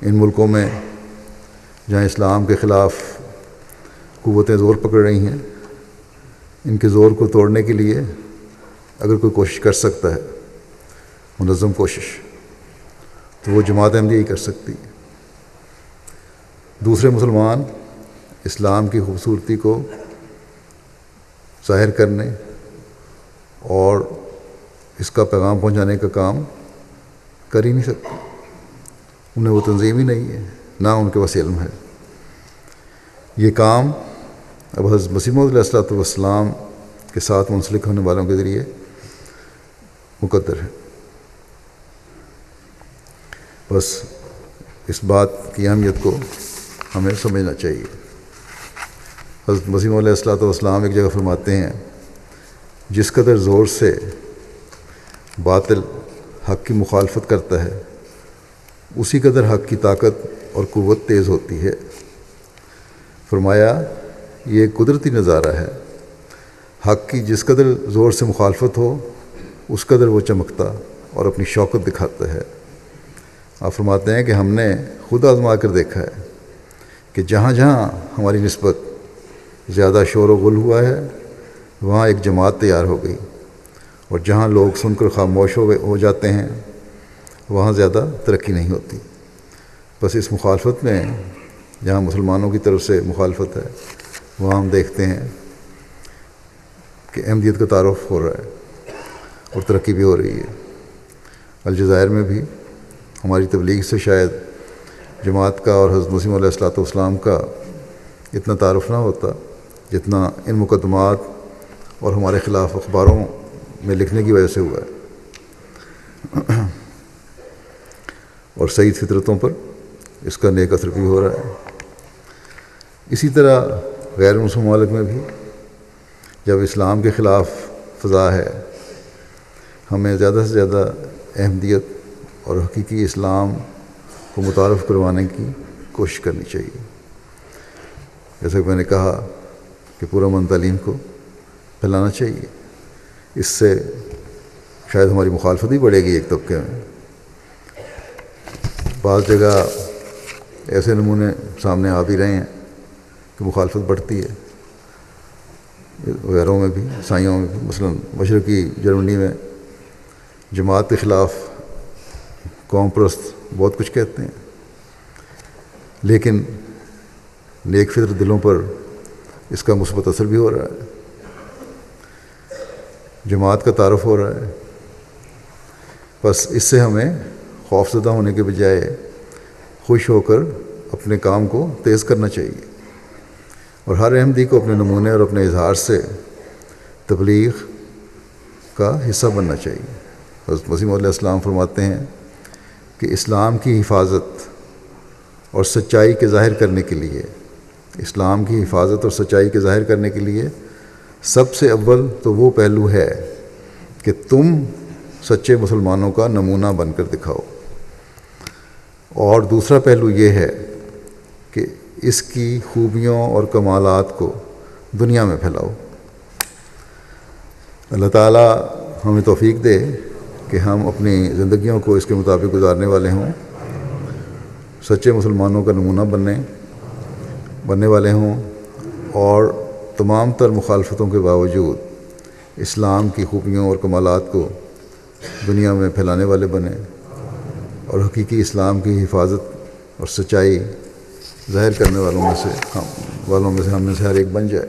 ان ملکوں میں جہاں اسلام کے خلاف قوتیں زور پکڑ رہی ہیں، ان کے زور کو توڑنے کے لیے اگر کوئی کوشش کر سکتا ہے، منظم کوشش، تو وہ جماعت احمدیہ ہی کر سکتی ہے۔ دوسرے مسلمان اسلام کی خوبصورتی کو ظاہر کرنے اور اس کا پیغام پہنچانے کا کام کر ہی نہیں سکتے، انہیں وہ تنظیم ہی نہیں ہے، نہ ان کے پاس علم ہے۔ یہ کام اب حضرت مسیح موعود علیہ السلام کے ساتھ منسلک ہونے والوں کے ذریعے مقدر ہے۔ بس اس بات کی اہمیت کو ہمیں سمجھنا چاہیے۔ حضرت مسیح موعود علیہ السلام ایک جگہ فرماتے ہیں، جس قدر زور سے باطل حق کی مخالفت کرتا ہے، اسی قدر حق کی طاقت اور قوت تیز ہوتی ہے۔ فرمایا یہ ایک قدرتی نظارہ ہے، حق کی جس قدر زور سے مخالفت ہو اس قدر وہ چمکتا اور اپنی شوکت دکھاتا ہے۔ آپ فرماتے ہیں کہ ہم نے خود آزما کر دیکھا ہے کہ جہاں جہاں ہماری نسبت زیادہ شور و غل ہوا ہے وہاں ایک جماعت تیار ہو گئی، اور جہاں لوگ سن کر خاموش ہو جاتے ہیں وہاں زیادہ ترقی نہیں ہوتی۔ بس اس مخالفت میں جہاں مسلمانوں کی طرف سے مخالفت ہے وہاں ہم دیکھتے ہیں کہ احمدیت کا تعارف ہو رہا ہے اور ترقی بھی ہو رہی ہے۔ الجزائر میں بھی ہماری تبلیغ سے شاید جماعت کا اور حضرت مسیح علیہ الصلوۃ والسلام کا اتنا تعارف نہ ہوتا جتنا ان مقدمات اور ہمارے خلاف اخباروں میں لکھنے کی وجہ سے ہوا ہے، اور سعید فطرتوں پر اس کا نیک اثر بھی ہو رہا ہے۔ اسی طرح غیر مسلم ممالک میں بھی جب اسلام کے خلاف فضا ہے ہمیں زیادہ سے زیادہ احمدیت اور حقیقی اسلام کو متعارف کروانے کی کوشش کرنی چاہیے۔ جیسا کہ میں نے کہا کہ پورا من تعلیم کو پھیلانا چاہیے، اس سے شاید ہماری مخالفت بھی بڑھے گی ایک طبقے میں۔ بعض جگہ ایسے نمونے سامنے آ بھی رہے ہیں کہ مخالفت بڑھتی ہے، غیروں میں بھی، عیسائیوں میں بھی۔ مثلا مشرقی جرمنی میں جماعت کے خلاف قوم پرست بہت کچھ کہتے ہیں، لیکن نیک فطر دلوں پر اس کا مثبت اثر بھی ہو رہا ہے، جماعت کا تعارف ہو رہا ہے۔ بس اس سے ہمیں خوف زدہ ہونے کے بجائے خوش ہو کر اپنے کام کو تیز کرنا چاہیے، اور ہر احمدی کو اپنے نمونے اور اپنے اظہار سے تبلیغ کا حصہ بننا چاہیے۔ حضرت مسیح علیہ السلام فرماتے ہیں کہ اسلام کی حفاظت اور سچائی کے ظاہر کرنے کے لیے، اسلام کی حفاظت اور سچائی کے ظاہر کرنے کے لیے سب سے اول تو وہ پہلو ہے کہ تم سچے مسلمانوں کا نمونہ بن کر دکھاؤ، اور دوسرا پہلو یہ ہے کہ اس کی خوبیوں اور کمالات کو دنیا میں پھیلاؤ۔ اللہ تعالیٰ ہمیں توفیق دے کہ ہم اپنی زندگیوں کو اس کے مطابق گزارنے والے ہوں، سچے مسلمانوں کا نمونہ بننے والے ہوں، اور تمام تر مخالفتوں کے باوجود اسلام کی خوبیوں اور کمالات کو دنیا میں پھیلانے والے بنیں، اور حقیقی اسلام کی حفاظت اور سچائی ظاہر کرنے والوں میں سے ہم میں سے ہر ایک بن جائے۔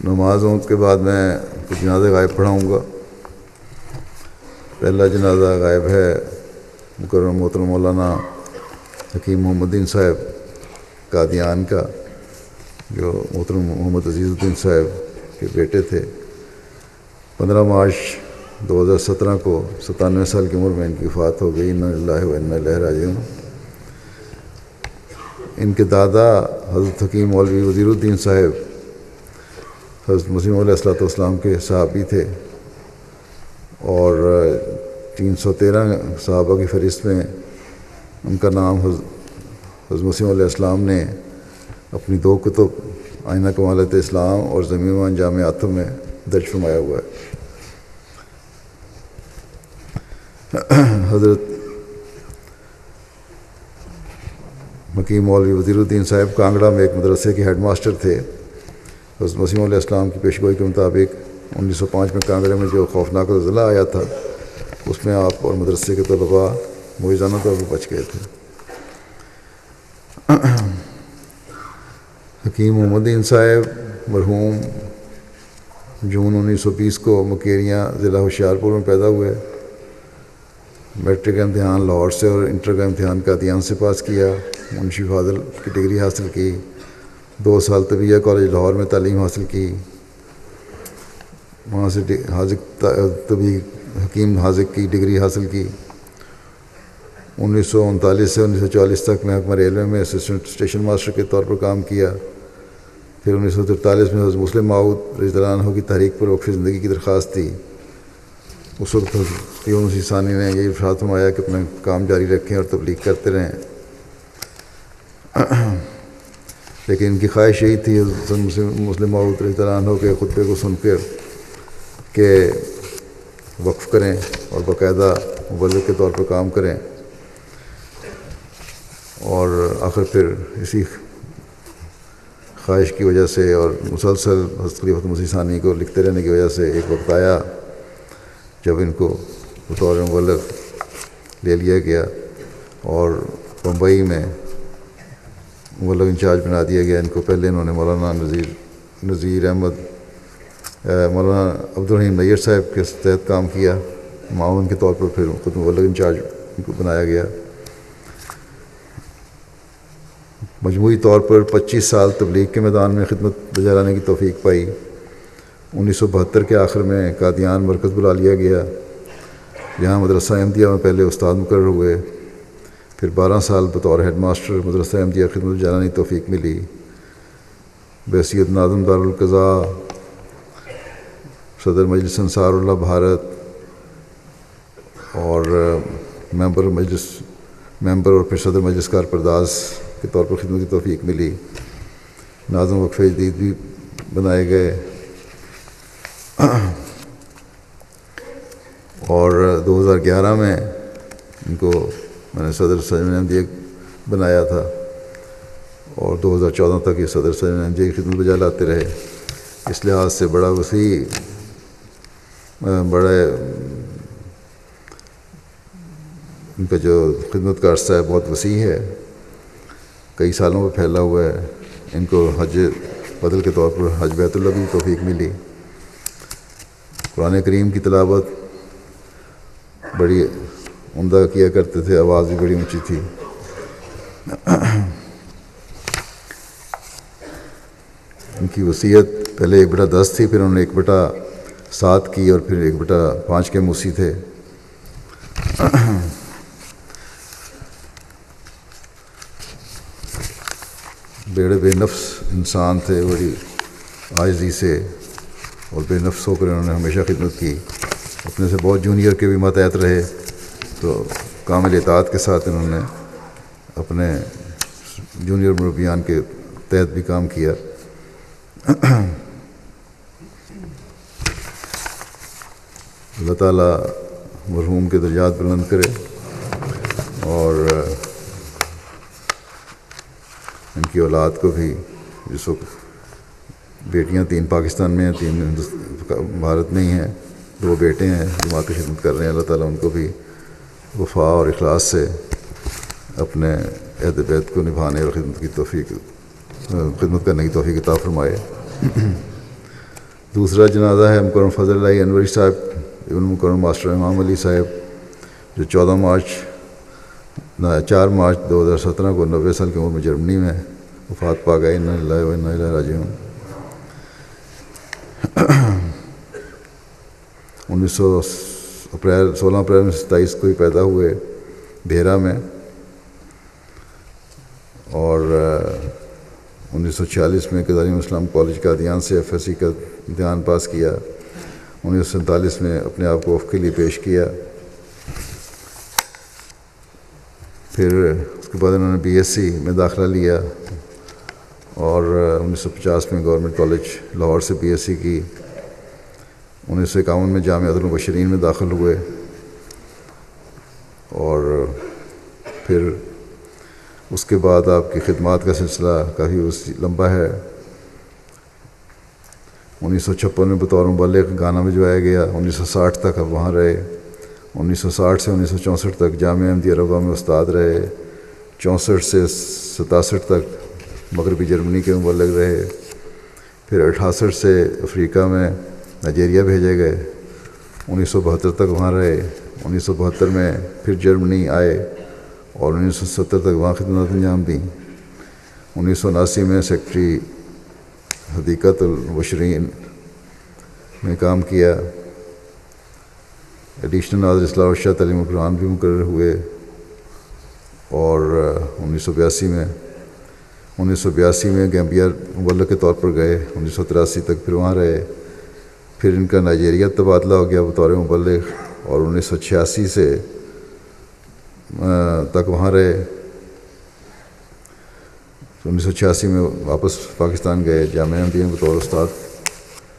نمازوں کے بعد میں کچھ جنازہ غائب پڑھاؤں گا۔ پہلا جنازہ غائب ہے مکرم محترم مولانا حکیم محمد الدین صاحب قادیان کا، جو محترم محمد عزیز الدین صاحب کے بیٹے تھے۔ 15 مارچ 2017 کو 97 سال کی عمر میں ان کی وفات ہو گئی۔ انا للہ و انا الیہ راجعون۔ ان کے دادا حضرت حکیم مولوی وزیر الدین صاحب حضرت مسیح علیہ الصلوۃ والسلام کے صحابی تھے، اور 313 صحابہ کی فہرست میں ان کا نام حضرت مسیح علیہ السلام نے اپنی 2 کتب آئینہ کمالات اسلام اور ضمیمہ جامع آتم میں درج فرمایا ہوا ہے۔ حضرت حکیم مولوی وزیر الدین صاحب کانگڑا میں ایک مدرسے کے ہیڈ ماسٹر تھے۔ حضرت مسیح علیہ السلام کی پیشگوئی کے مطابق 1905 میں کانگڑے میں جو خوفناک زلزلہ آیا تھا اس میں آپ اور مدرسے کے طلباء معجزانہ طور پر بچ گئے تھے۔ حکیم محمد الدین صاحب مرحوم جون 1920 کو مکیریاں ضلع ہوشیارپور میں پیدا ہوئے۔ میٹرک کا امتحان لاہور سے اور انٹر کا امتحان قادیان سے پاس کیا۔ منشی فاضل کی ڈگری حاصل کی۔ 2 سال طبیہ کالج لاہور میں تعلیم حاصل کی، وہاں سے طبی حکیم حاذق کی ڈگری حاصل کی۔ 1939 سے 1940 تک محکمہ ریلوے میں اسسٹنٹ اسٹیشن ماسٹر کے طور پر کام کیا۔ پھر 1943 میں حضرت مسلم ماؤد رضی اللہ عنہ کی تحریک پر وقف زندگی کی درخواست تھی۔ اس وقت حضرت یونس ثانی نے یہ ارشاد فرمایا کہ اپنا کام جاری رکھیں اور تبلیغ کرتے رہیں، لیکن ان کی خواہش یہی تھی حضرت مسلم ماؤد رضی اللہ عنہ کے خطبے کو سن کر کہ وقف کریں اور باقاعدہ مبلغ کے طور پر کام کریں۔ اور آخر پھر اسی خواہش کی وجہ سے اور مسلسل حضرت خلیفۃ مسیح ثانی کو لکھتے رہنے کی وجہ سے ایک وقت آیا جب ان کو بطور مبلغ لے لیا گیا اور بمبئی میں مبلغ انچارج بنا دیا گیا ان کو. پہلے انہوں نے مولانا نذیر احمد مولانا عبدالرحیم نیر صاحب کے تحت کام کیا معاون کے طور پر، پھر خود مبلغ انچارج ان کو بنایا گیا. مجموعی طور پر 25 سال تبلیغ کے میدان میں خدمت بجا لانے کی توفیق پائی. 1972 کے آخر میں قادیان مرکز بلا لیا گیا، یہاں مدرسہ احمدیہ میں پہلے استاد مقرر ہوئے. پھر 12 سال بطور ہیڈ ماسٹر مدرسہ احمدیہ خدمت بجا لانے کی توفیق ملی. بحیثیت ناظم دارالقضاء، صدر مجلس انصار اللہ بھارت اور ممبر اور پھر صدر مجلس کار پرداز کے طور پر خدمت کی توفیق ملی. ناظم وقف جدید بھی بنائے گئے اور 2011 میں ان کو میں نے صدر سجن احمدیہ بنایا تھا اور 2014 تک یہ صدر سجن احمدیہ کی خدمت بجا لاتے رہے. اس لحاظ سے بڑا وسیع بڑا ان کا جو خدمت کا عرصہ ہے بہت وسیع ہے، کئی سالوں میں پھیلا ہوا ہے. ان کو حج بدل کے طور پر حج بیت اللہ کی توفیق ملی. قرآن کریم کی تلاوت بڑی عمدہ کیا کرتے تھے، آواز بھی بڑی اونچی تھی. ان کی وصیت پہلے 1/10 تھی، پھر انہوں نے 1/7 کی اور پھر 1/5 کے موسی تھے. بے نفس انسان تھے، بڑی عاجزی سے اور بے نفس ہو کر انہوں نے ہمیشہ خدمت کی. اپنے سے بہت جونیئر کے بھی ماتحت رہے تو کامل اطاعت کے ساتھ انہوں نے اپنے جونیئر مربیان کے تحت بھی کام کیا. اللہ تعالیٰ مرحوم کے درجات بلند کرے اور ان کی اولاد کو بھی، جس وقت بیٹیاں 3 پاکستان میں ہیں، 3 بھارت میں ہی ہیں، 2 بیٹے ہیں جماعت کی خدمت کر رہے ہیں. اللہ تعالیٰ ان کو بھی وفا اور اخلاص سے اپنے عہد بیت کو نبھانے اور خدمت کرنے کی توفیق عطا فرمائے. دوسرا جنازہ ہے مکرم فضل اللہ انوری صاحب ابن مکرم ماسٹر امام علی صاحب، جو 4 مارچ 2017 کو 90 سال کی عمر میں جرمنی میں وفات پا گئے. انا للہ و انا الیہ راجعون. 16 اپریل 27 کو ہی پیدا ہوئے بھیرا میں اور 1946 میں قضاء اسلام کالج قادیان سے FSC کا امتحان پاس کیا. 1947 میں اپنے آپ کو وقف کے لیے پیش کیا. پھر اس کے بعد انہوں نے BSc میں داخلہ لیا اور 1950 میں گورنمنٹ کالج لاہور سے BSc کی. 1951 میں جامعہ المبشرین میں داخل ہوئے اور پھر اس کے بعد آپ کی خدمات کا سلسلہ کافی لمبا ہے. 1956 میں بطور مبلغ گانا بھجوایا گیا. 1960 تک اب وہاں رہے. 1960 سے 1964 تک جامعہ احمدیہ ربوہ میں استاد رہے. 64 سے 67 تک مغربی جرمنی کے مبلغ رہے. پھر 68 سے افریقہ میں نائجیریا بھیجے گئے. 1972 تک وہاں رہے. 1972 میں پھر جرمنی آئے اور 1970 تک وہاں خدمات انجام دیں. 1979 میں سیکٹری حدیقت المبشرین میں کام کیا. ایڈیشنل ناظر اصلاح و ارشاد تعلیم قرآن بھی مقرر ہوئے اور 1982 میں گیمبیا مبلغ کے طور پر گئے. 1983 تک پھر وہاں رہے. پھر ان کا نائجیریا تبادلہ ہو گیا بطور مبلغ اور 1986 سے تک وہاں رہے. 1986 میں واپس پاکستان گئے. جامعہ احمدیہ میں بطور استاد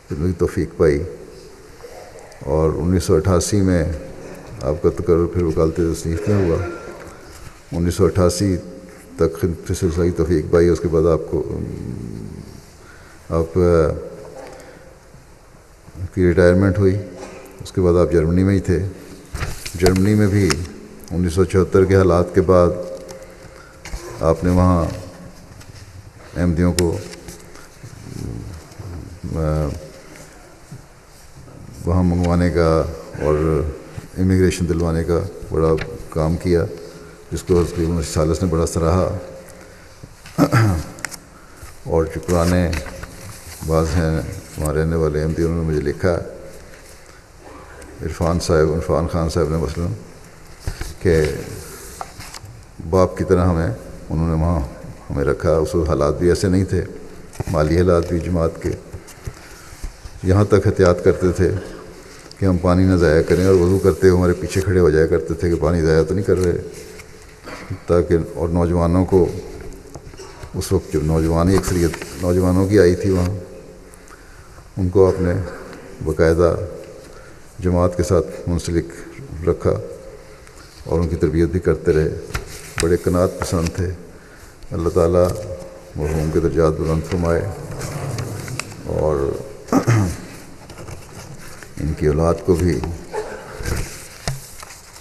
خدمت کی توفیق پائی اور 1988 میں آپ کا تقرر پھر وکالت تصنیف میں ہوا. 1988 تک پھر سلسلہ توفیق بھائی، اس کے بعد آپ کی ریٹائرمنٹ ہوئی، اس کے بعد آپ جرمنی میں ہی تھے۔ جرمنی میں بھی 1974 کے حالات کے بعد آپ نے وہاں احمدیوں کو وہاں منگوانے کا اور امیگریشن دلوانے کا بڑا کام کیا، جس کو سالس نے بڑا سراہا۔ اور جو پرانے بعض ہیں وہاں رہنے والے احمدی، انہوں نے مجھے لکھا عرفان خان صاحب نے مثلا کہ باپ کی طرح انہوں نے وہاں ہمیں رکھا۔ اس وقت حالات بھی ایسے نہیں تھے، مالی حالات بھی جماعت کے، یہاں تک احتیاط کرتے تھے کہ ہم پانی نہ ضائع کریں، اور وضو کرتے ہوئے ہمارے پیچھے کھڑے ہو جایا کرتے تھے کہ پانی ضائع تو نہیں کر رہے، تاکہ اور نوجوانوں کو اس وقت جب نوجوانی اکثریت نوجوانوں کی آئی تھی وہاں، ان کو آپ نے باقاعدہ جماعت کے ساتھ منسلک رکھا اور ان کی تربیت بھی کرتے رہے۔ بڑے قناعت پسند تھے۔ اللہ تعالیٰ مرحوم کے درجات بلند فرمائے اور ان کی اولاد کو بھی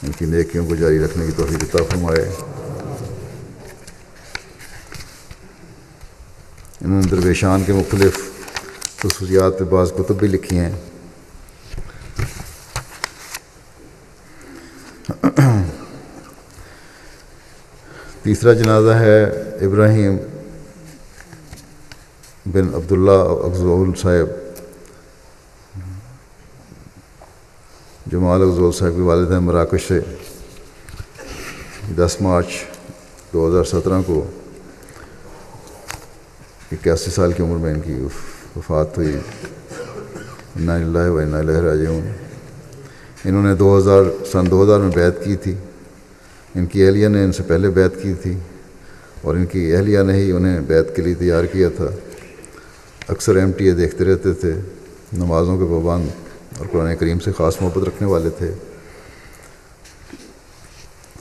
ان کی نیکیوں کو جاری رکھنے کی توفیق عطا فرمائے۔ انہوں نے درویشان کے مختلف خصوصیات پہ بعض کتب بھی لکھی ہیں۔ تیسرا جنازہ ہے ابراہیم بن عبداللہ اغزول صاحب، جمال اغزول صاحب کے والد ہیں مراکش سے۔ 10 مارچ 2017 کو 81 سال کی عمر میں ان کی وفات ہوئی۔ انا للہ و انا الیہ راجعون۔ انہوں نے سن 2000 میں بیعت کی تھی۔ ان کی اہلیہ نے ان سے پہلے بیعت کی تھی، اور ان کی اہلیہ نے ہی انہیں بیعت کے لیے تیار کیا تھا۔ اکثر MTA دیکھتے رہتے تھے، نمازوں کے پابند اور قرآن کریم سے خاص محبت رکھنے والے تھے۔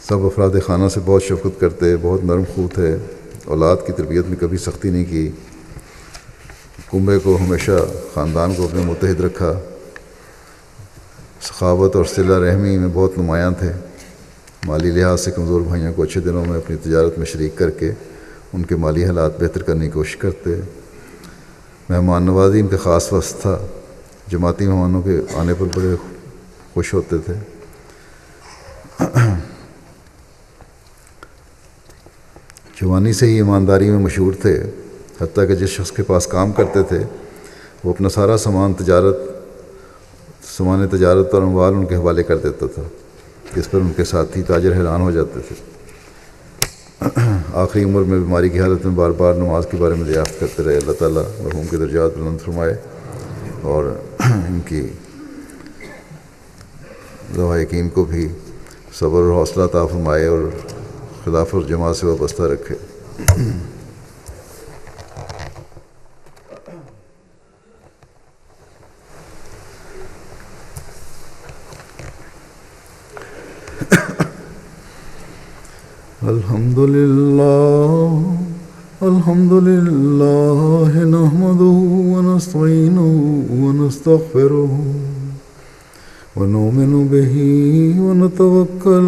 سب افراد خانہ سے بہت شفقت کرتے، بہت نرم خو تھے، اولاد کی تربیت میں کبھی سختی نہیں کی، کنبے کو ہمیشہ خاندان کو اپنے متحد رکھا، سخاوت اور صلہ رحمی میں بہت نمایاں تھے۔ مالی لحاظ سے کمزور بھائیوں کو اچھے دنوں میں اپنی تجارت میں شریک کر کے ان کے مالی حالات بہتر کرنے کی کوشش کرتے۔ مہمان نوازی ان کا خاص وصف تھا، جماعتی مہمانوں کے آنے پر بڑے خوش ہوتے تھے۔ جوانی سے ہی ایمانداری میں مشہور تھے، حتیٰ کہ جس شخص کے پاس کام کرتے تھے وہ اپنا سارا سامان تجارت اور اموال ان کے حوالے کر دیتا تھا، جس پر ان کے ساتھی تاجر حیران ہو جاتے تھے۔ آخری عمر میں بیماری کی حالت میں بار بار نماز کے بارے میں دریافت کرتے رہے۔ اللہ تعالیٰ مرحوم کے درجات بلند فرمائے اور ان کی ذوائقین کو بھی صبر اور حوصلہ عطا فرمائے اور خلافت اور جماعت سے وابستہ رکھے۔ الحمد لله نحمده ونستعينه ونستغفره ونؤمن به ونتوكل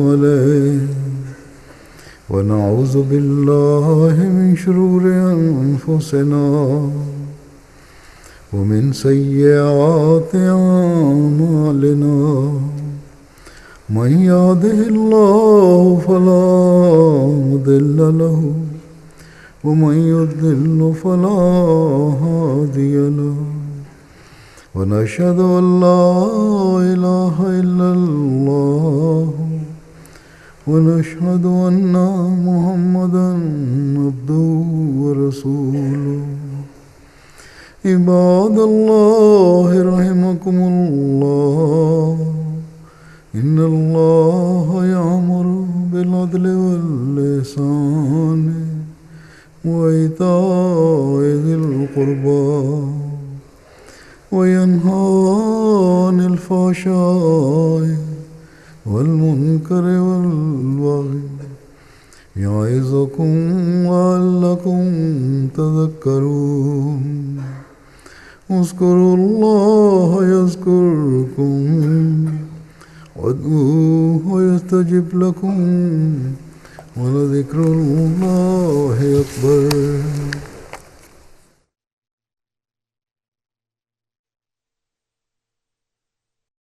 عليه ونعوذ بالله من شرور أنفسنا ومن سيئات أعمالنا، من يهده الله فلا مضل له ومن يضلل فلا هادي له، ونشهد أن لا إله إلا الله ونشهد أن محمدا عبده ورسوله۔ عباد الله رحمكم الله، إن الله يأمر بالعدل والإحسان وإيتاء ذي القربى وينهى عن الفحشاء والمنكر والبغي يعظكم لعلكم تذكرون اذكروا الله يذكركم وادعوه يستجب لكم ولذكر الله أكبر